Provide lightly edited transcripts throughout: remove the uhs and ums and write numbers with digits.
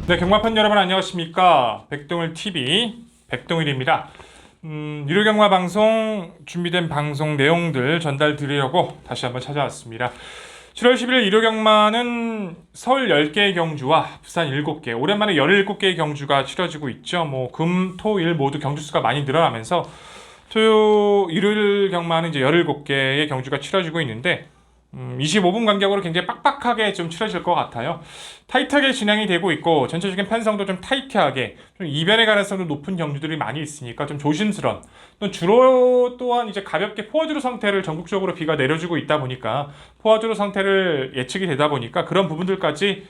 네, 경마판 여러분 안녕하십니까? 백동일 TV 백동일입니다. 유료 경마 방송 준비된 방송 내용들 전달 드리려고 다시 한번 찾아왔습니다. 7월 11일 유료 경마는 서울 10개의 경주와 부산 7개, 오랜만에 17개의 경주가 치러지고 있죠. 금, 토, 일 모두 경주 수가 많이 늘어나면서 일요일 경마는 이제 17개의 경주가 치러지고 있는데 25분 간격으로 굉장히 빡빡하게 좀 치러질 것 같아요. 타이트하게 진행이 되고 있고 전체적인 편성도 좀 타이트하게 좀 이변의 가능성도 높은 경주들이 많이 있으니까 좀 조심스런, 또 주로 또한 이제 가볍게 포화주로 상태를 전국적으로 비가 내려주고 있다 보니까 포화주로 상태를 예측이 되다 보니까 그런 부분들까지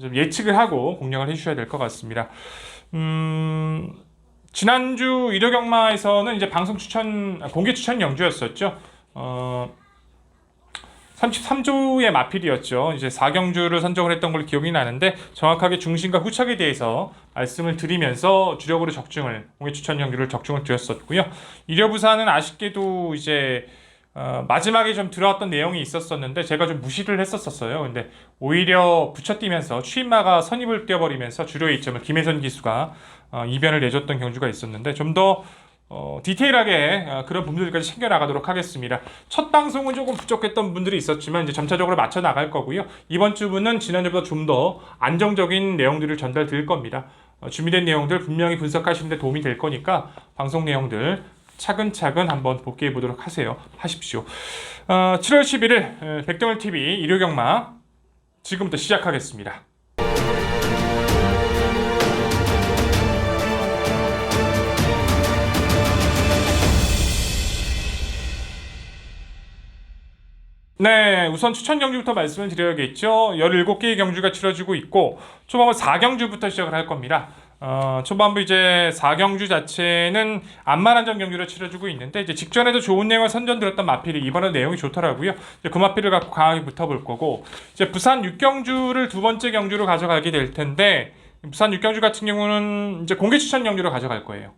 좀 예측을 하고 공략을 해주셔야 될 것 같습니다. 지난주 일요 경마에서는 이제 방송 추천 공개 추천 경주였었죠. 33주의 마필이었죠. 이제 4경주를 선정을 했던 걸로 기억이 나는데 정확하게 중심과 후착에 대해서 말씀을 드리면서 주력으로 공개 추천 경주를 적중을 드렸었고요. 일요부산은 아쉽게도 이제 마지막에 좀 들어왔던 내용이 있었었는데 제가 좀 무시를 했었어요. 근데 오히려 붙여뛰면서 추임마가 선입을 뛰어버리면서 주류의 이점을 김혜선 기수가 이변을 내줬던 경주가 있었는데 좀 더 디테일하게 그런 부분들까지 챙겨나가도록 하겠습니다. 첫 방송은 조금 부족했던 분들이 있었지만 이제 점차적으로 맞춰 나갈 거고요. 이번 주분은 지난주보다 좀 더 안정적인 내용들을 전달 드릴 겁니다. 준비된 내용들 분명히 분석하시는 데 도움이 될 거니까 방송 내용들 차근차근 한번 복귀해 보도록 하십시오. 7월 11일 백동일 TV 일요 경마 지금부터 시작하겠습니다. 네, 우선 추천 경주부터 말씀을 드려야겠죠. 17개의 경주가 치러지고 있고 초반부 4경주부터 시작을 할 겁니다. 초반부 이제 4경주 자체는 안마란전 경주로 치러지고 있는데 이제 직전에도 좋은 내용을 선전드렸던 마필이 이번에 내용이 좋더라고요. 이제 그 마필을 갖고 강하게 붙어볼 거고 이제 부산 6경주를 두 번째 경주로 가져가게 될 텐데 부산 6경주 같은 경우는 이제 공개 추천 경주로 가져갈 거예요.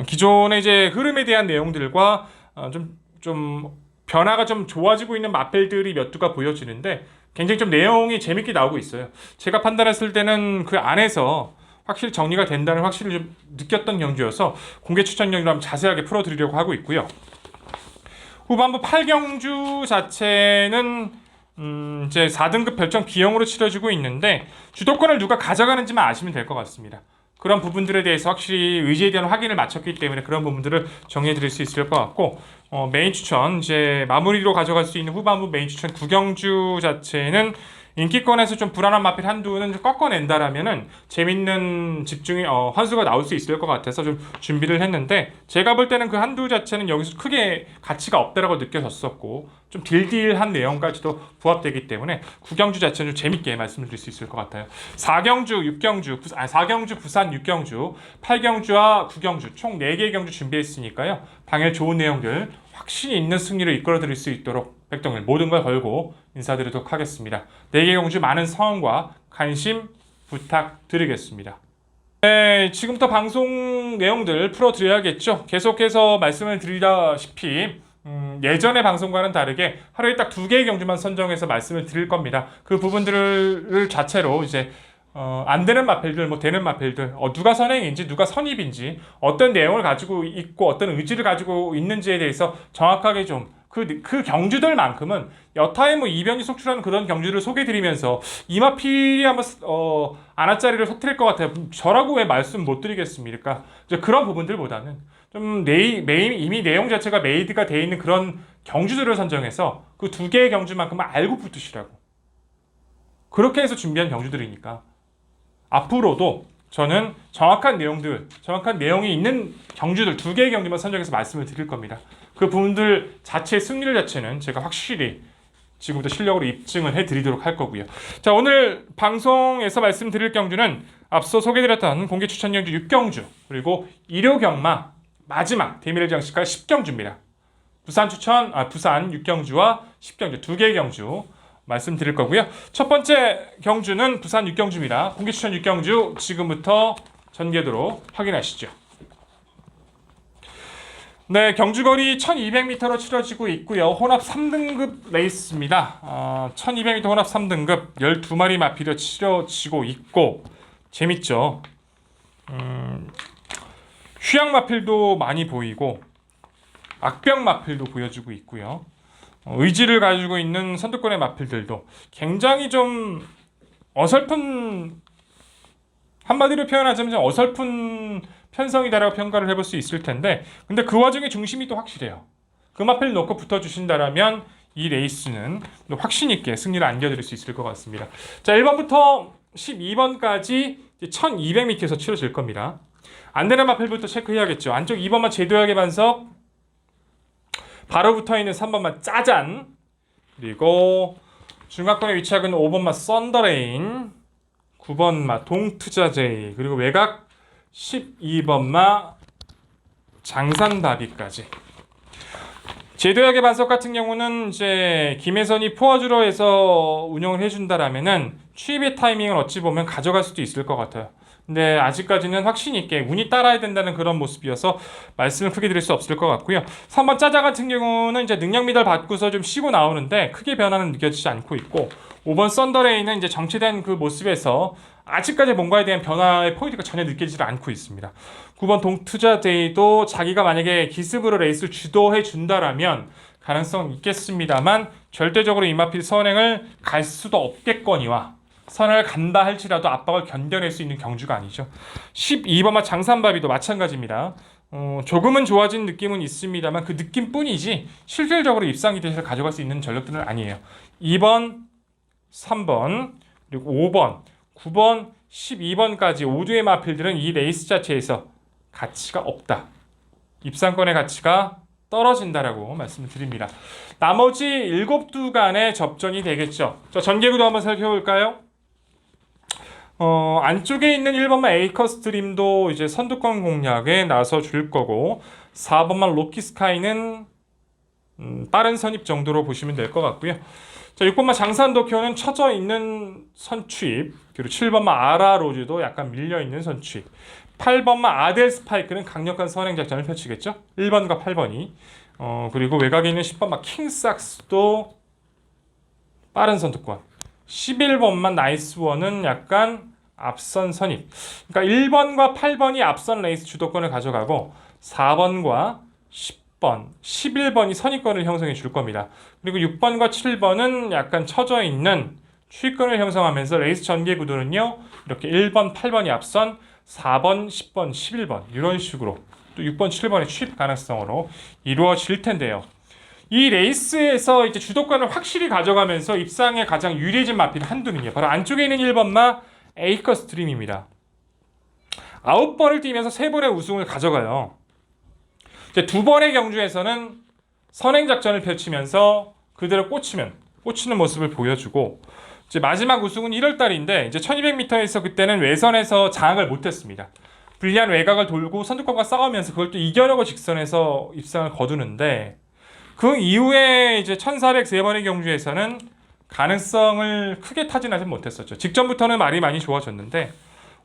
기존의 이제 흐름에 대한 내용들과 좀 변화가 좀 좋아지고 있는 마필들이 몇 두가 보여지는데 굉장히 좀 내용이 재밌게 나오고 있어요. 제가 판단했을 때는 그 안에서 확실히 정리가 된다는 확실히 좀 느꼈던 경주여서 공개 추천 경주를 한번 자세하게 풀어드리려고 하고 있고요. 후반부 8경주 자체는 이제 4등급 별정 B형으로 치러지고 있는데 주도권을 누가 가져가는지만 아시면 될 것 같습니다. 그런 부분들에 대해서 확실히 의지에 대한 확인을 마쳤기 때문에 그런 부분들을 정리해 드릴 수 있을 것 같고 메인 추천 이제 마무리로 가져갈 수 있는 후반부 메인 추천 9경주 자체는 인기권에서 좀 불안한 마필 한두는 꺾어낸다라면은 재밌는 집중이 환수가 나올 수 있을 것 같아서 좀 준비를 했는데 제가 볼 때는 그 한두 자체는 여기서 크게 가치가 없다라고 느껴졌었고 좀 딜딜한 내용까지도 부합되기 때문에 9경주 자체는 좀 재밌게 말씀을 드릴 수 있을 것 같아요. 4경주, 4경주, 부산 6경주, 8경주와 9경주 총 4개의 경주 준비했으니까요. 당일 좋은 내용들 확신이 있는 승리를 이끌어 드릴 수 있도록 백동일 모든 걸 걸고 인사드리도록 하겠습니다. 4개 경주 많은 성원과 관심 부탁드리겠습니다. 네, 지금부터 방송 내용들 풀어드려야겠죠. 계속해서 말씀을 드리다시피 예전의 방송과는 다르게 하루에 딱 2개의 경주만 선정해서 말씀을 드릴 겁니다. 그 부분들을 자체로 이제 안 되는 마필들, 되는 마필들, 누가 선행인지, 누가 선입인지, 어떤 내용을 가지고 있고, 어떤 의지를 가지고 있는지에 대해서 정확하게 좀, 그 경주들만큼은 여타의 이변이 속출하는 그런 경주를 소개드리면서 이 마필이 한번, 안아짜리를 터뜨릴 것 같아요. 저라고 왜 말씀 못 드리겠습니까? 이제 그런 부분들보다는 좀 이미 내용 자체가 메이드가 되어 있는 그런 경주들을 선정해서 그 2개의 경주만큼은 알고 붙으시라고. 그렇게 해서 준비한 경주들이니까. 앞으로도 저는 정확한 내용이 있는 경주들 2개의 경주만 선정해서 말씀을 드릴 겁니다. 그 부분들 자체의 승률 자체는 제가 확실히 지금부터 실력으로 입증을 해드리도록 할 거고요. 자, 오늘 방송에서 말씀드릴 경주는 앞서 소개드렸던 공개 추천 경주 6경주 그리고 일요 경마 마지막 대미를 장식할 10경주입니다. 부산 6경주와 10경주 2개의 경주 말씀드릴 거고요. 첫 번째 경주는 부산 6경주입니다. 공개 추천 6경주 지금부터 전개도로 확인하시죠. 네, 경주거리 1200m로 치러지고 있고요. 혼합 3등급 레이스입니다. 1200m 혼합 3등급 12마리 마필이 치러지고 있고 재밌죠. 휴양 마필도 많이 보이고 악병 마필도 보여주고 있고요. 의지를 가지고 있는 선두권의 마필들도 굉장히 좀 어설픈, 한마디로 표현하자면 좀 어설픈 편성이다라고 평가를 해볼 수 있을 텐데, 근데 그 와중에 중심이 또 확실해요. 그 마필 놓고 붙어주신다라면 이 레이스는 확신 있게 승리를 안겨드릴 수 있을 것 같습니다. 자, 1번부터 12번까지 1200m에서 치러질 겁니다. 안되는 마필부터 체크해야겠죠. 안쪽 2번만 제도약의 반석, 바로 붙어있는 3번만 짜잔, 그리고 중간권에 위치하고 있는 5번마 썬더레인, 9번마 동투자제이, 그리고 외곽 12번마 장산다비까지. 제도약의 반석 같은 경우는 이제 김혜선이 포화주로 해서 운영을 해준다라면은 취입의 타이밍을 어찌 보면 가져갈 수도 있을 것 같아요. 근데 아직까지는 확신 있게 운이 따라야 된다는 그런 모습이어서 말씀을 크게 드릴 수 없을 것 같고요. 3번 짜자 같은 경우는 이제 능력 미달 받고서 좀 쉬고 나오는데 크게 변화는 느껴지지 않고 있고, 5번 썬더레이는 이제 정체된 그 모습에서 아직까지 뭔가에 대한 변화의 포인트가 전혀 느껴지지 않고 있습니다. 9번 동투자데이도 자기가 만약에 기습으로 레이스를 주도해 준다라면 가능성 있겠습니다만, 절대적으로 이마필 선행을 갈 수도 없겠거니와 선을 간다 할지라도 압박을 견뎌낼 수 있는 경주가 아니죠. 12번마 장산바비도 마찬가지입니다. 조금은 좋아진 느낌은 있습니다만 그 느낌뿐이지 실질적으로 입상이 돼서 가져갈 수 있는 전력들은 아니에요. 2번, 3번, 그리고 5번, 9번, 12번까지 5두의 마필들은 이 레이스 자체에서 가치가 없다. 입상권의 가치가 떨어진다라고 말씀을 드립니다. 나머지 7두 간의 접전이 되겠죠. 자, 전개구도 한번 살펴볼까요? 안쪽에 있는 1번만 에이커스트림도 이제 선두권 공략에 나서 줄 거고, 4번만 로키스카이는 빠른 선입 정도로 보시면 될 것 같고요. 자, 6번만 장산도쿄는 처져 있는 선취입, 그리고 7번만 아라로즈도 약간 밀려 있는 선취입, 8번만 아델 스파이크는 강력한 선행 작전을 펼치겠죠. 1번과 8번이. 그리고 외곽에 있는 10번만 킹삭스도 빠른 선두권, 11번만 나이스원은 약간 앞선 선입. 그러니까 1번과 8번이 앞선 레이스 주도권을 가져가고 4번과 10번, 11번이 선입권을 형성해 줄 겁니다. 그리고 6번과 7번은 약간 처져 있는 추위권을 형성하면서 레이스 전개 구도는요, 이렇게 1번, 8번이 앞선 4번, 10번, 11번 이런 식으로 또 6번, 7번의 취입 가능성으로 이루어질 텐데요. 이 레이스에서 이제 주도권을 확실히 가져가면서 입상에 가장 유리해진 마필 한두는요, 바로 안쪽에 있는 1번마 에이커스트림입니다. 9번을 뛰면서 3번의 우승을 가져가요. 이제 2번의 경주에서는 선행작전을 펼치면서 그대로 꽂히는 모습을 보여주고, 이제 마지막 우승은 1월달인데 이제 1200m에서 그때는 외선에서 장악을 못했습니다. 불리한 외곽을 돌고 선두권과 싸우면서 그걸 또 이겨내고 직선에서 입상을 거두는데, 그 이후에 이제 1403번의 경주에서는 가능성을 크게 타진하지 못했었죠. 직전부터는 말이 많이 좋아졌는데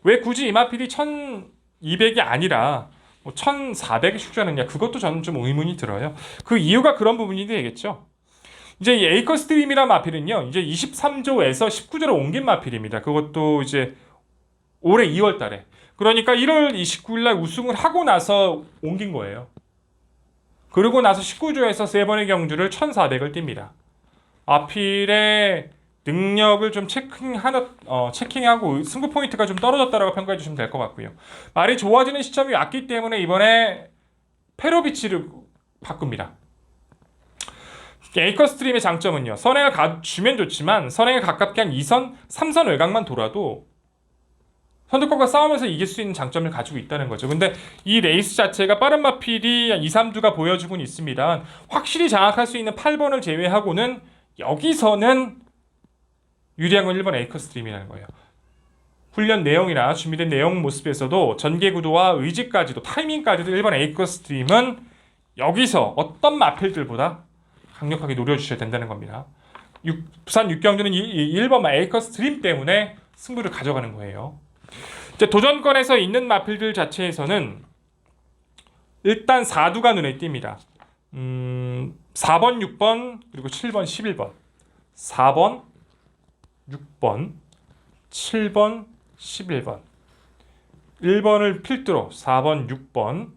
왜 굳이 이마필이 1200이 아니라 1400에 출전했냐, 그것도 저는 좀 의문이 들어요. 그 이유가 그런 부분이 되겠죠. 이제 이 에이커스트림이란 마필은요, 이제 23조에서 19조로 옮긴 마필입니다. 그것도 이제 올해 2월 달에. 그러니까 1월 29일 날 우승을 하고 나서 옮긴 거예요. 그러고 나서 19조에서 3번의 경주를 1400을 띱니다. 아필의 능력을 좀 체킹하고 승부 포인트가 좀 떨어졌다라고 평가해 주시면 될 것 같고요. 말이 좋아지는 시점이 왔기 때문에 이번에 페로비치를 바꿉니다. 에이커스트림의 장점은요, 선행을 주면 좋지만 선행에 가깝게 한 2선, 3선 외곽만 돌아도 선두권과 싸우면서 이길 수 있는 장점을 가지고 있다는 거죠. 근데 이 레이스 자체가 빠른 마필이 2, 3두가 보여주고는 있습니다. 확실히 장악할 수 있는 8번을 제외하고는 여기서는 유리한 건 1번 에이커스트림이라는 거예요. 훈련 내용이나 준비된 내용 모습에서도 전개 구도와 의지까지도 타이밍까지도 1번 에이커스트림은 여기서 어떤 마필들보다 강력하게 노려주셔야 된다는 겁니다. 부산 6경주는 1번 에이커스트림 때문에 승부를 가져가는 거예요. 이제 도전권에서 있는 마필들 자체에서는 일단 4두가 눈에 띕니다. 4번, 6번, 그리고 7번, 11번. 4번, 6번, 7번, 11번. 1번을 필두로 4번, 6번,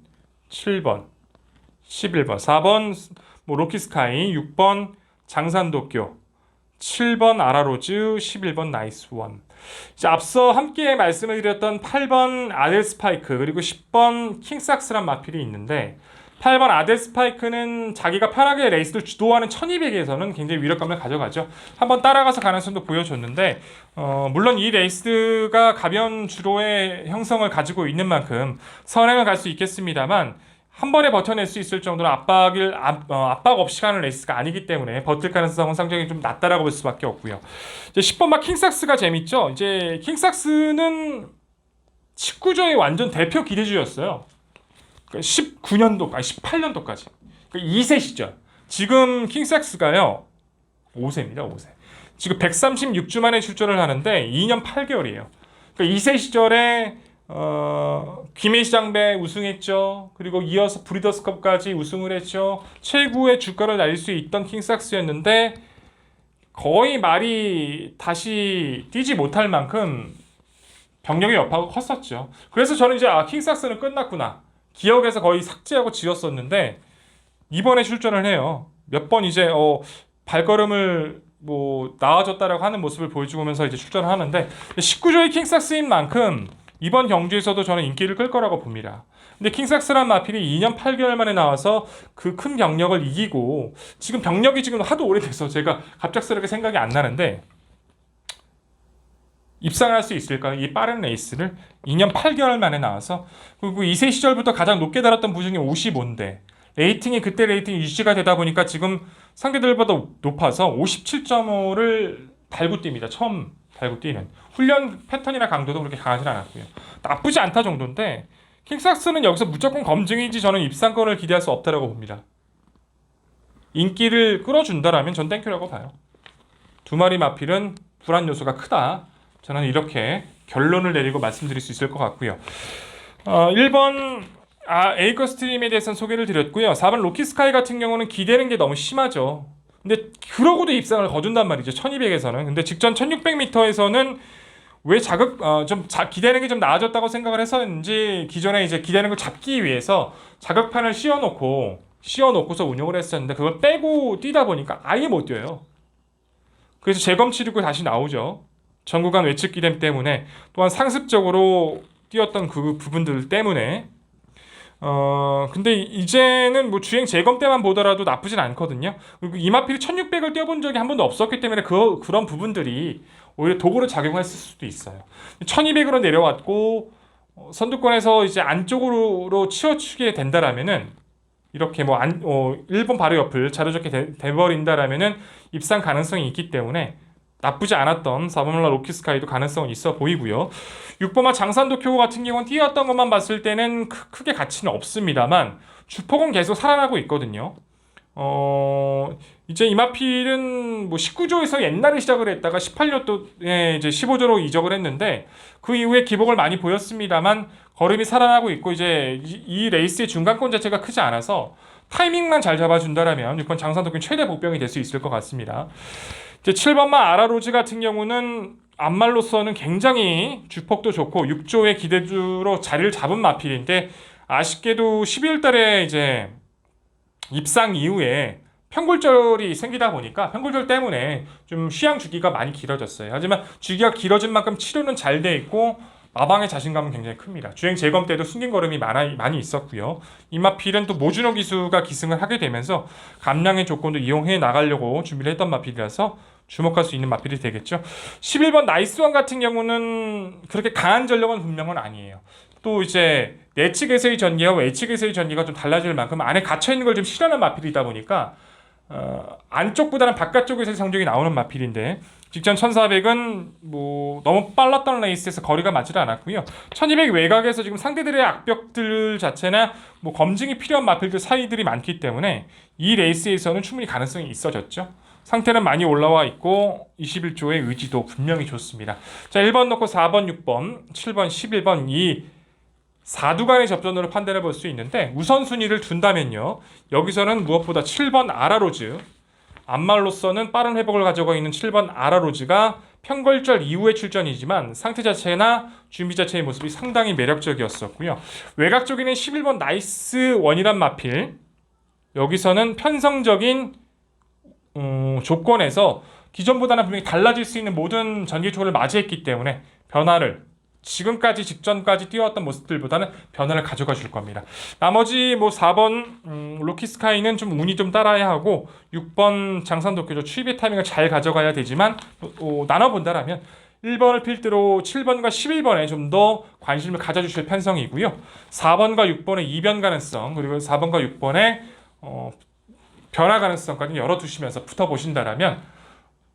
7번, 11번, 4번 뭐 로키스카이, 6번 장산도쿄, 7번 아라로즈, 11번 나이스원. 이제 앞서 함께 말씀을 드렸던 8번 아델스파이크 그리고 10번 킹삭스란 마필이 있는데 8번 아델스파이크는 자기가 편하게 레이스를 주도하는 1200에서는 굉장히 위력감을 가져가죠. 한번 따라가서 가능성도 보여줬는데 물론 이 레이스가 가벼운 주로의 형성을 가지고 있는 만큼 선행을 갈 수 있겠습니다만 한 번에 버텨낼 수 있을 정도로 압박 없이 가는 레이스가 아니기 때문에 버틸 가능성은 상당히 좀 낮다라고 볼 수밖에 없고요. 이제 10번 막 킹삭스가 재밌죠. 이제 킹삭스는 19조의 완전 대표 기대주였어요. 19년도, 아니 18년도까지. 그러니까 2세 시절. 지금 킹삭스가요. 5세입니다. 5세. 지금 136주 만에 출전을 하는데 2년 8개월이에요. 그러니까 2세 시절에 귀매시장배 우승했죠. 그리고 이어서 브리더스컵까지 우승을 했죠. 최고의 주가를 날릴 수 있던 킹삭스였는데 거의 말이 다시 뛰지 못할 만큼 병력의 여파가 컸었죠. 그래서 저는 이제 킹삭스는 끝났구나. 기억에서 거의 삭제하고 지웠었는데 이번에 출전을 해요. 몇 번 이제 발걸음을 뭐 나아졌다라고 하는 모습을 보여주면서 이제 출전을 하는데 19조의 킹삭스인 만큼 이번 경주에서도 저는 인기를 끌 거라고 봅니다. 근데 킹삭스란 마필이 2년 8개월 만에 나와서 그 큰 병력을 이기고 지금 병력이 지금 하도 오래돼서 제가 갑작스럽게 생각이 안 나는데 입상할 수 있을까? 이 빠른 레이스를 2년 8개월 만에 나와서 그리고 2세 시절부터 가장 높게 달았던 부중이 55인데 레이팅이 그때 레이팅이 유지가 되다 보니까 지금 상대들보다 높아서 57.5를 달고 뜁니다. 처음 달고 뛰는 훈련 패턴이나 강도도 그렇게 강하진 않았고요. 나쁘지 않다 정도인데 킹삭스는 여기서 무조건 검증이지 저는 입상권을 기대할 수 없다라고 봅니다. 인기를 끌어준다라면 전 땡큐라고 봐요. 두 마리 마필은 불안 요소가 크다. 저는 이렇게 결론을 내리고 말씀드릴 수 있을 것 같고요. 1번 에이커 스트림에 대해서는 소개를 드렸고요. 4번 로키스카이 같은 경우는 기대는 게 너무 심하죠. 근데 그러고도 입상을 거둔단 말이죠. 1200에서는. 근데 직전 1600m에서는 왜 기대는 게 좀 나아졌다고 생각을 했었는지 기존에 이제 기대는 걸 잡기 위해서 자극판을 씌워놓고서 운용을 했었는데 그걸 빼고 뛰다 보니까 아예 못 뛰어요. 그래서 재검 치르고 다시 나오죠. 전구간 외측 기댐 때문에 또한 상습적으로 뛰었던 그 부분들 때문에 근데 이제는 뭐 주행 재검 때만 보더라도 나쁘진 않거든요. 그리고 이마필이 1600을 뛰어본 적이 한 번도 없었기 때문에 그런 부분들이 오히려 도구로 작용했을 수도 있어요. 1200으로 내려왔고 선두권에서 이제 안쪽으로 치워주게 된다라면은 이렇게 일본 바로 옆을 자르적게 돼버린다라면은 입상 가능성이 있기 때문에 나쁘지 않았던 4번라 로키스카이도 가능성은 있어 보이고요. 6번마 장산도쿄 같은 경우는 뛰었던 것만 봤을 때는 크게 가치는 없습니다만 주폭은 계속 살아나고 있거든요. 이제 이마필은 뭐 19조에서 옛날에 시작을 했다가 18년도에 이제 15조로 이적을 했는데 그 이후에 기복을 많이 보였습니다만 걸음이 살아나고 있고 이제 이 레이스의 중간권 자체가 크지 않아서 타이밍만 잘 잡아준다라면 6번 장산도쿄는 최대 복병이 될 수 있을 것 같습니다. 이제 7번마 아라로즈 같은 경우는 앞말로서는 굉장히 주폭도 좋고 6조의 기대주로 자리를 잡은 마필인데 아쉽게도 12월 달에 이제 입상 이후에 평골절이 생기다 보니까 평골절 때문에 좀 휴양 주기가 많이 길어졌어요. 하지만 주기가 길어진 만큼 치료는 잘 돼 있고 마방의 자신감은 굉장히 큽니다. 주행 재검 때도 숨긴 걸음이 많이 있었고요. 이마필은 또 모주노 기수가 기승을 하게 되면서 감량의 조건도 이용해 나가려고 준비를 했던 마필이라서 주목할 수 있는 마필이 되겠죠. 11번 나이스원 같은 경우는 그렇게 강한 전력은 분명은 아니에요. 또 이제 내측에서의 전기와 외측에서의 전기가 좀 달라질 만큼 안에 갇혀있는 걸 좀 싫어하는 마필이다 보니까 안쪽보다는 바깥쪽에서의 성적이 나오는 마필인데 직전 1400은 뭐 너무 빨랐던 레이스에서 거리가 맞지 않았고요. 1200 외곽에서 지금 상대들의 악벽들 자체나 뭐 검증이 필요한 마필들 사이들이 많기 때문에 이 레이스에서는 충분히 가능성이 있어졌죠. 상태는 많이 올라와 있고 21조의 의지도 분명히 좋습니다. 자, 1번 넣고 4번, 6번, 7번, 11번 이 4두간의 접전으로 판단해 볼 수 있는데 우선순위를 둔다면요. 여기서는 무엇보다 7번 아라로즈 앞말로서는 빠른 회복을 가져가 있는 7번 아라로즈가 평걸절 이후의 출전이지만 상태 자체나 준비 자체의 모습이 상당히 매력적이었었고요. 외곽 쪽에는 11번 나이스 원이란 마필, 여기서는 편성적인 조건에서 기존보다는 분명히 달라질 수 있는 모든 전개 초를 맞이했기 때문에 변화를 지금까지 직전까지 뛰어왔던 모습들보다는 변화를 가져가 줄 겁니다. 나머지 뭐 4번 로키스카이는 좀 운이 좀 따라야 하고 6번 장산도쿄죠. 추입의 타이밍을 잘 가져가야 되지만 나눠본다라면 1번을 필두로 7번과 11번에 좀 더 관심을 가져주실 편성이고요. 4번과 6번의 이변 가능성 그리고 4번과 6번의 변화 가능성까지 열어두시면서 붙어보신다라면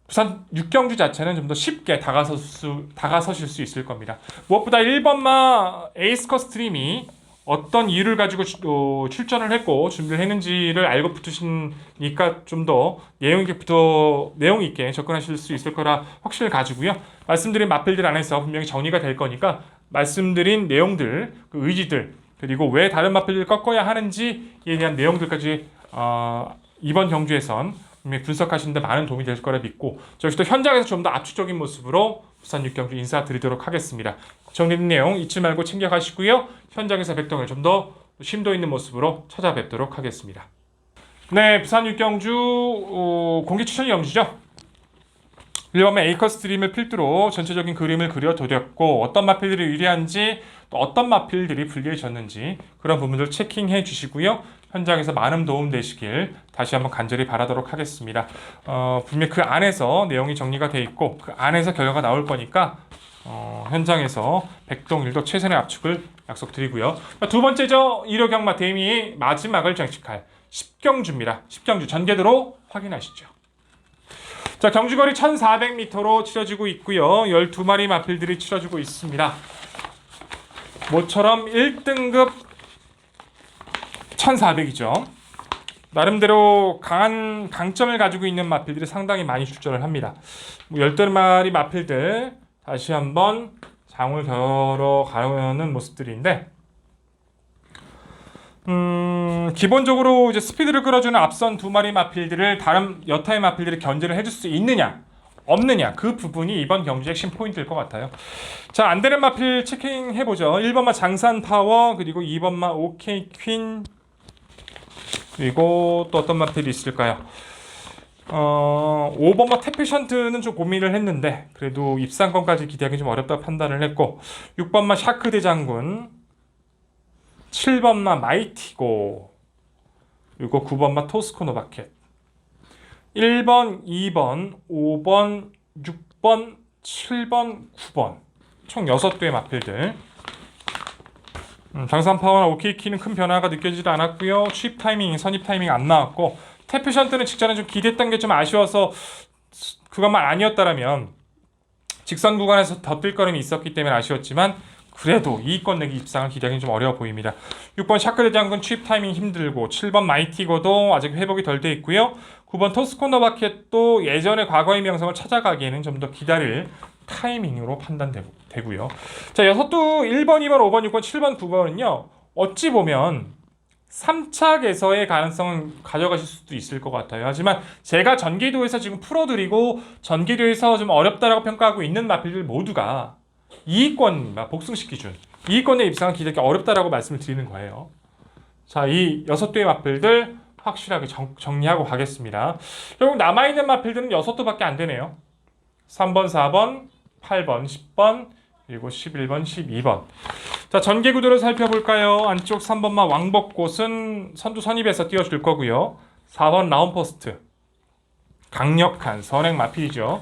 부산 6경주 자체는 좀 더 쉽게 다가서실 수 있을 겁니다. 무엇보다 1번마 에이스커 스트림이 어떤 이유를 가지고 출전을 했고 준비를 했는지를 알고 붙으시니까 좀 더 내용 있게 접근하실 수 있을 거라 확신을 가지고요. 말씀드린 마필들 안에서 분명히 정리가 될 거니까 말씀드린 내용들, 그 의지들 그리고 왜 다른 마필들을 꺾어야 하는지에 대한 내용들까지 이번 경주에선 분석하시는 데 많은 도움이 될 거라 믿고 저희 또 현장에서 좀 더 압축적인 모습으로 부산 6경주 인사드리도록 하겠습니다. 정리된 내용 잊지 말고 챙겨가시고요. 현장에서 백동을 좀 더 심도 있는 모습으로 찾아뵙도록 하겠습니다. 네, 부산 6경주 공개 추천 경주죠. 1번마 에이커 스트림을 필두로 전체적인 그림을 그려드렸고 어떤 마필들이 유리한지 또 어떤 마필들이 불리해졌는지 그런 부분들 체킹해 주시고요. 현장에서 많은 도움 되시길 다시 한번 간절히 바라도록 하겠습니다. 분명히 그 안에서 내용이 정리가 돼 있고 그 안에서 결과가 나올 거니까 현장에서 백동일도 최선의 압축을 약속드리고요. 두 번째죠. 1호 경마 대미의 마지막을 장식할 10경주입니다. 10경주 전개도로 확인하시죠. 자, 경주거리 1400m로 치러지고 있고요. 12마리 마필들이 치러지고 있습니다. 모처럼 1등급 1400이죠. 나름대로 강한 강점을 가지고 있는 마필들이 상당히 많이 출전을 합니다. 12마리 마필들 다시 한번 장을 겨뤄가는 모습들인데 기본적으로 이제 스피드를 끌어주는 앞선 2마리 마필들을 다른 여타의 마필들이 견제를 해줄 수 있느냐 없느냐 그 부분이 이번 경주의 핵심 포인트일 것 같아요. 자, 안되는 마필 체킹해보죠. 1번마 장산파워 그리고 2번마 오케이 퀸 그리고 또 어떤 마필이 있을까요? 5번마 태페션트는 좀 고민을 했는데 그래도 입상권까지 기대하기 좀 어렵다고 판단을 했고 6번마 샤크 대장군 7번마 마이티고 그리고 9번마 토스코 노바켓 1번, 2번, 5번, 6번, 7번, 9번 총 6대의 마필들 장산파워나 오케이키는 큰 변화가 느껴지지 않았고요. 취입 타이밍, 선입 타이밍 안 나왔고 태페션트는 직전에 좀 기대했던 게 좀 아쉬워서 그것만 아니었다라면 직선 구간에서 더 뜰거림이 있었기 때문에 아쉬웠지만 그래도 이익권 내기 입상을 기대하기는 좀 어려워 보입니다. 6번 샤크 대장군 취입 타이밍 힘들고 7번 마이티고도 아직 회복이 덜 돼 있고요. 9번 토스코너 바켓도 예전의 과거의 명성을 찾아가기에는 좀 더 기다릴 타이밍으로 판단되고요. 자, 6도 1번, 2번, 5번, 6번, 7번, 9번은요. 어찌 보면 3착에서의 가능성은 가져가실 수도 있을 것 같아요. 하지만 제가 전기도에서 지금 풀어드리고 전기도에서 좀 어렵다라고 평가하고 있는 마필들 모두가 이익권 복승식 기준 이익권에 입상을 기대하기 어렵다라고 말씀을 드리는 거예요. 자, 이 6대의 마필들 확실하게 정리하고 가겠습니다. 결국 남아있는 마필들은 6도밖에 안 되네요. 3번, 4번, 8번, 10번, 그리고 11번, 12번. 자, 전개 구도를 살펴볼까요? 안쪽 3번마 왕복곳은 선두 선입에서 띄워줄 거고요. 4번 라운포스트 강력한 선행 마필이죠.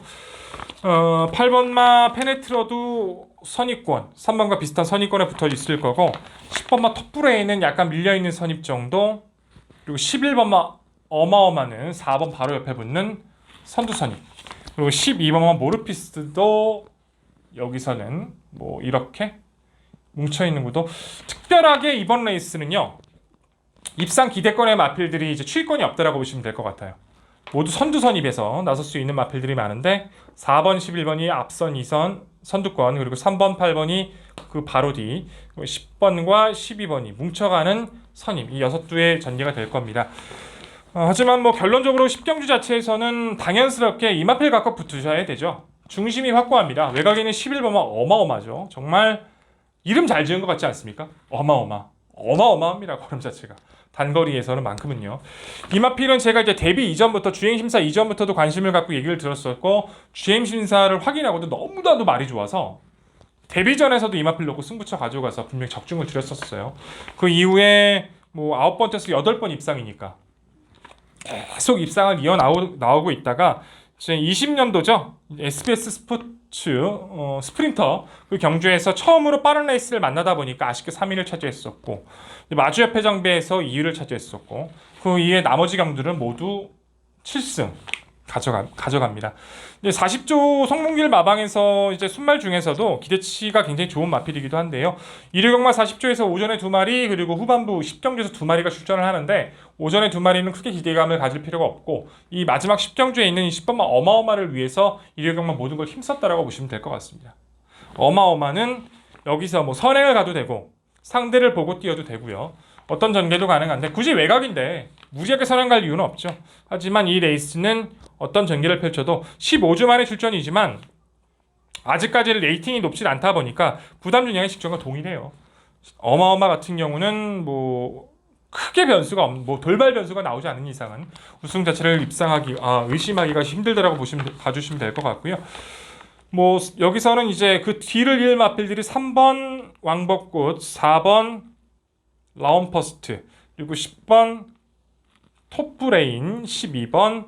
8번마 페네트러도 선입권 3번과 비슷한 선입권에 붙어 있을 거고 10번마 톱브레인은 약간 밀려있는 선입 정도 그리고 11번마 어마어마는 4번 바로 옆에 붙는 선두 선입 그리고 12번마 모르피스도 여기서는 뭐 이렇게 뭉쳐있는 구도. 특별하게 이번 레이스는요 입상 기대권의 마필들이 이제 추위권이 없다라고 보시면 될 것 같아요. 모두 선두 선입에서 나설 수 있는 마필들이 많은데 4번, 11번이 앞선 2선 선두권 그리고 3번, 8번이 그 바로 뒤 10번과 12번이 뭉쳐가는 선임 이 6두의 전개가 될 겁니다. 하지만 뭐 결론적으로 10경주 자체에서는 당연스럽게 이 마필 갖고 붙으셔야 되죠. 중심이 확고합니다. 외곽에는 11번만 어마어마하죠. 정말 이름 잘 지은 것 같지 않습니까? 어마어마합니다. 걸음 자체가. 단거리에서는 만큼은요. 이마필은 제가 이제 데뷔 이전부터 주행심사 이전부터도 관심을 갖고 얘기를 들었었고 주행심사를 확인하고도 너무나도 말이 좋아서 데뷔전에서도 이마필 놓고 승부처 가져가서 분명히 적중을 드렸었어요. 그 이후에 뭐 9번째에서 8번 입상이니까 계속 입상을 나오고 있다가 이제 20년도죠. SBS 스포츠 스프린터 그 경주에서 처음으로 빠른 레이스를 만나다 보니까 아쉽게 3위를 차지했었고 마주협회 정배에서 2위를 차지했었고 그 이후에 나머지 경주들은 모두 7승 가져갑니다. 이제 40조 송몽길 마방에서 이제 순말 중에서도 기대치가 굉장히 좋은 마필이기도 한데요. 일요경마 40조에서 오전에 2마리 그리고 후반부 10경주에서 2마리가 출전을 하는데 오전에 2마리는 크게 기대감을 가질 필요가 없고 이 마지막 10경주에 있는 이 10번마 어마어마를 위해서 일요경마 모든 걸 힘썼다라고 보시면 될 것 같습니다. 어마어마는 여기서 뭐 선행을 가도 되고 상대를 보고 뛰어도 되고요. 어떤 전개도 가능한데 굳이 외곽인데 무리하게 선행 갈 이유는 없죠. 하지만 이 레이스는 어떤 전개를 펼쳐도 15주 만의 출전이지만 아직까지 레이팅이 높진 않다 보니까 부담 중량의 직전과 동일해요. 어마어마 같은 경우는 뭐 크게 변수가 뭐 돌발 변수가 나오지 않는 이상은 우승 자체를 의심하기가 힘들다라고 봐주시면 될 것 같고요. 뭐 여기서는 이제 그 뒤를 이을 마필들이 3번 왕벚꽃, 4번 라운퍼스트, 그리고 10번 톱브레인, 12번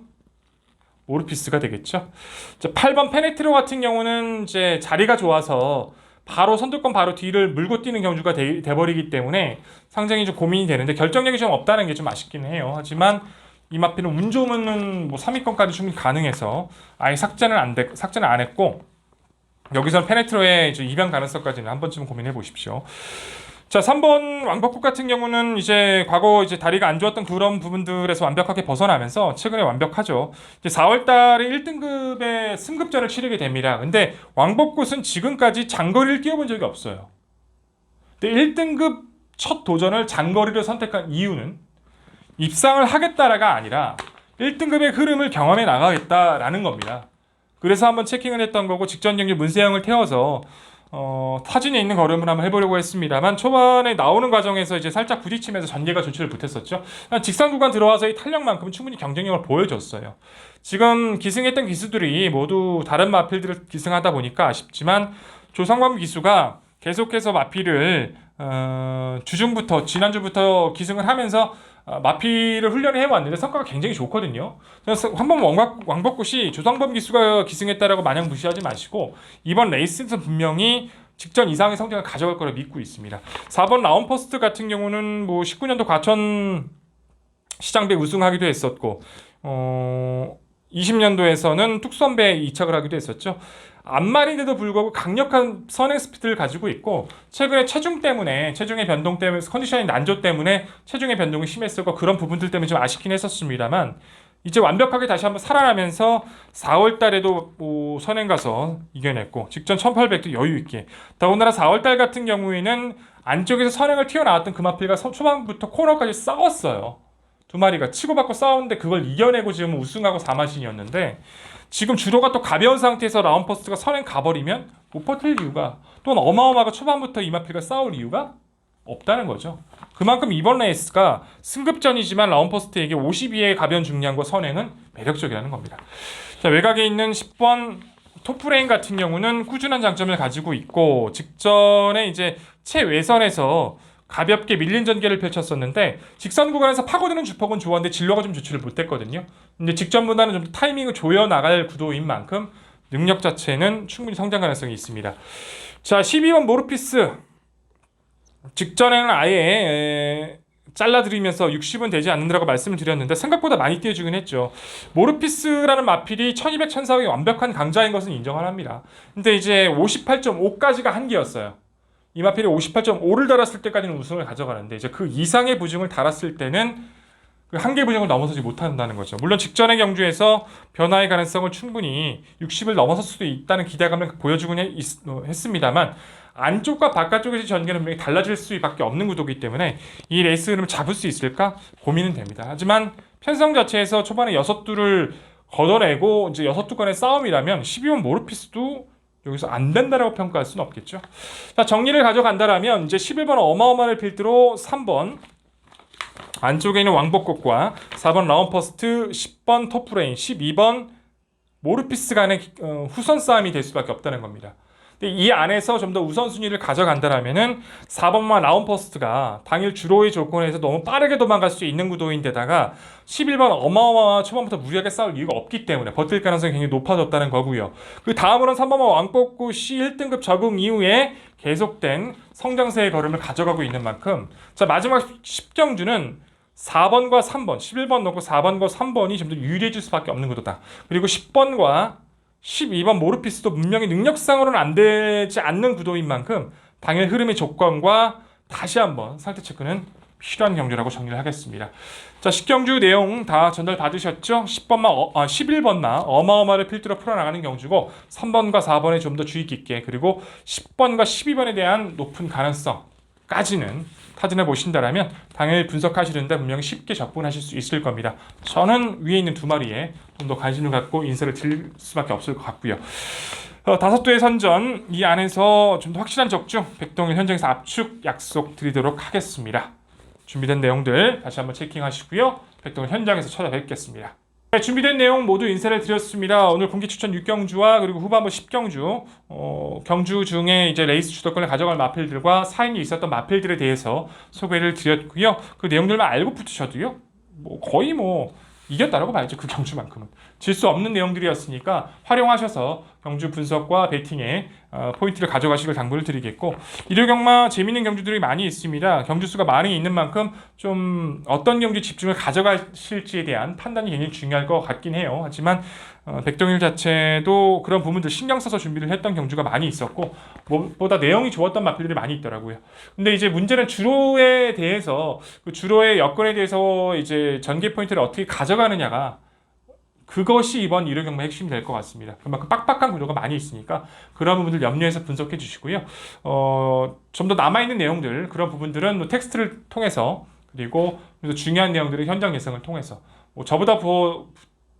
모르피스가 되겠죠. 8번 페네트로 같은 경우는 이제 자리가 좋아서 바로 선두권 바로 뒤를 물고 뛰는 경주가 돼버리기 때문에 상당히 좀 고민이 되는데 결정력이 좀 없다는 게 좀 아쉽긴 해요. 하지만 이 마필은 운 좋으면은 뭐 3위권까지 충분히 가능해서 아예 삭제는 안 했고 여기서는 페네트로의 입양 가능성까지는 한 번쯤 고민해 보십시오. 자, 3번 왕벚꽃 같은 경우는 이제 과거 이제 다리가 안 좋았던 그런 부분들에서 완벽하게 벗어나면서 최근에 완벽하죠. 이제 4월 달에 1등급의 승급전을 치르게 됩니다. 근데 왕벚꽃은 지금까지 장거리를 뛰어본 적이 없어요. 근데 1등급 첫 도전을 장거리를 선택한 이유는 입상을 하겠다라가 아니라 1등급의 흐름을 경험해 나가겠다라는 겁니다. 그래서 한번 체킹을 했던 거고 직전 경기 문세영을 태워서 타진에 있는 걸음을 한번 해보려고 했습니다만 초반에 나오는 과정에서 이제 살짝 부딪히면서 전개가 좋지를 못했었죠. 직선 구간 들어와서의 탄력만큼은 충분히 경쟁력을 보여줬어요. 지금 기승했던 기수들이 모두 다른 마필들을 기승하다 보니까 아쉽지만 조성범 기수가 계속해서 마필을 주중부터 지난주부터 기승을 하면서 마필을 훈련을 해왔는데 성과가 굉장히 좋거든요. 그래서 한번 왕벚꽃이 조성범 기수가 기승했다라고 마냥 무시하지 마시고 이번 레이스에서 분명히 직전 이상의 성적을 가져갈 거라 믿고 있습니다. 4번 라운퍼스트 같은 경우는 뭐 19년도 과천 시장배 우승하기도 했었고 20년도에서는 뚝선배 이착을 하기도 했었죠. 앞말인데도 불구하고 강력한 선행 스피드를 가지고 있고 최근에 체중의 변동 때문에 컨디션이 난조 때문에 체중의 변동이 심했었고 그런 부분들 때문에 좀 아쉽긴 했었습니다만 이제 완벽하게 다시 한번 살아나면서 4월 달에도 선행 가서 이겨냈고 직전 1800도 여유 있게 더군다나 4월 달 같은 경우에는 안쪽에서 선행을 튀어나왔던 금화필과 초반부터 코너까지 싸웠어요. 두 마리가 치고받고 싸우는데 그걸 이겨내고 지금 우승하고 4마신이었는데 지금 주로가 또 가벼운 상태에서 라운퍼스트가 선행 가버리면 못 버틸 이유가 또는 어마어마하게 초반부터 이마필과 싸울 이유가 없다는 거죠. 그만큼 이번 레이스가 승급전이지만 라운퍼스트에게 52의 가벼운 중량과 선행은 매력적이라는 겁니다. 자, 외곽에 있는 10번 톱브레인 같은 경우는 꾸준한 장점을 가지고 있고 직전에 이제 최외선에서 가볍게 밀린 전개를 펼쳤었는데 직선 구간에서 파고드는 주폭은 좋았는데 진로가 좀 좋지를 못했거든요. 근데 직전보다는 좀 타이밍을 조여 나갈 구도인 만큼 능력 자체는 충분히 성장 가능성이 있습니다. 자, 12번 모르피스 직전에는 아예 잘라드리면서 60은 되지 않는다고 말씀을 드렸는데 생각보다 많이 띄워주긴 했죠. 모르피스라는 마필이 1200, 1400의 완벽한 강자인 것은 인정을 합니다. 근데 이제 58.5까지가 한계였어요. 이 마필이 58.5를 달았을 때까지는 우승을 가져가는데 이제 그 이상의 부중을 달았을 때는 그 한계 부중을 넘어서지 못한다는 거죠. 물론 직전의 경주에서 변화의 가능성을 충분히 60을 넘어설 수도 있다는 기대감을 보여주긴 했습니다만 안쪽과 바깥쪽에서 전개는 분명히 달라질 수밖에 없는 구도이기 때문에 이 레이스 흐름을 잡을 수 있을까 고민은 됩니다. 하지만 편성 자체에서 초반에 6두를 걷어내고 이제 6두건의 싸움이라면 12번 모르피스도 여기서 안 된다라고 평가할 수는 없겠죠. 자, 정리를 가져간다라면 이제 11번 어마어마를 필두로 3번 안쪽에 있는 왕복곡과 4번 라운퍼스트, 10번 터프레인, 12번 모르피스 간의 후선 싸움이 될 수밖에 없다는 겁니다. 근데 이 안에서 좀 더 우선순위를 가져간다라면은 4번만 라운퍼스트가 당일 주로의 조건에서 너무 빠르게 도망갈 수 있는 구도인데다가 11번 어마어마와 초반부터 무리하게 싸울 이유가 없기 때문에 버틸 가능성이 굉장히 높아졌다는 거고요. 그 다음으로는 3번만 왕복구 C 1등급 적응 이후에 계속된 성장세의 걸음을 가져가고 있는 만큼 자 마지막 10경주는 4번과 3번, 11번 넣고 4번과 3번이 좀 더 유리해질 수밖에 없는 구도다. 그리고 10번과 12번 모르피스도 분명히 능력상으로는 안 되지 않는 구도인 만큼 당일 흐름의 조건과 다시 한번 상태 체크는 필요한 경주라고 정리를 하겠습니다. 자, 10경주 내용 다 전달 받으셨죠? 11번나 어마어마를 필두로 풀어나가는 경주고 3번과 4번에 좀 더 주의 깊게 그리고 10번과 12번에 대한 높은 가능성까지는 타진해 보신다라면 당일 분석하시는데 분명히 쉽게 접근하실 수 있을 겁니다. 저는 위에 있는 두 마리에 좀 더 관심을 갖고 인사를 드릴 수밖에 없을 것 같고요. 5두의 선전 이 안에서 좀 더 확실한 적중 백동일 현장에서 압축 약속 드리도록 하겠습니다. 준비된 내용들 다시 한번 체킹하시고요. 백동일 현장에서 찾아뵙겠습니다. 네, 준비된 내용 모두 인사를 드렸습니다. 오늘 공개 추천 6경주와 그리고 후반부 10경주 경주 중에 이제 레이스 주도권을 가져갈 마필들과 사인이 있었던 마필들에 대해서 소개를 드렸고요. 그 내용들만 알고 붙으셔도요. 거의 이겼다라고 봐야죠. 그 경주만큼은. 질 수 없는 내용들이었으니까 활용하셔서 경주 분석과 베팅에 포인트를 가져가시길 당부를 드리겠고 일요경마 재밌는 경주들이 많이 있습니다. 경주수가 많이 있는 만큼 좀 어떤 경주 집중을 가져가실지에 대한 판단이 굉장히 중요할 것 같긴 해요. 하지만 백동일 자체도 그런 부분들 신경 써서 준비를 했던 경주가 많이 있었고 무엇보다 내용이 좋았던 마필들이 많이 있더라고요. 근데 이제 문제는 주로에 대해서 그 주로의 여건에 대해서 이제 전개 포인트를 어떻게 가져가느냐가 그것이 이번 일요경마의 핵심이 될 것 같습니다. 그만큼 빡빡한 구도가 많이 있으니까 그런 부분들 염려해서 분석해 주시고요. 좀 더 남아있는 내용들 그런 부분들은 텍스트를 통해서 그리고 중요한 내용들은 현장 예상을 통해서 저보다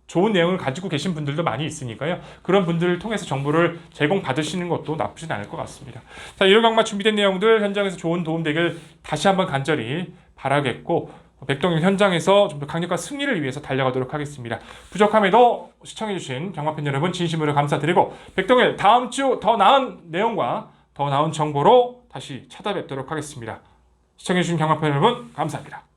좋은 내용을 가지고 계신 분들도 많이 있으니까요. 그런 분들을 통해서 정보를 제공받으시는 것도 나쁘진 않을 것 같습니다. 자, 일요경마 준비된 내용들 현장에서 좋은 도움 되길 다시 한번 간절히 바라겠고 백동일 현장에서 좀 더 강력한 승리를 위해서 달려가도록 하겠습니다. 부족함에도 시청해주신 경마팬 여러분 진심으로 감사드리고 백동일 다음 주 더 나은 내용과 더 나은 정보로 다시 찾아뵙도록 하겠습니다. 시청해주신 경마팬 여러분 감사합니다.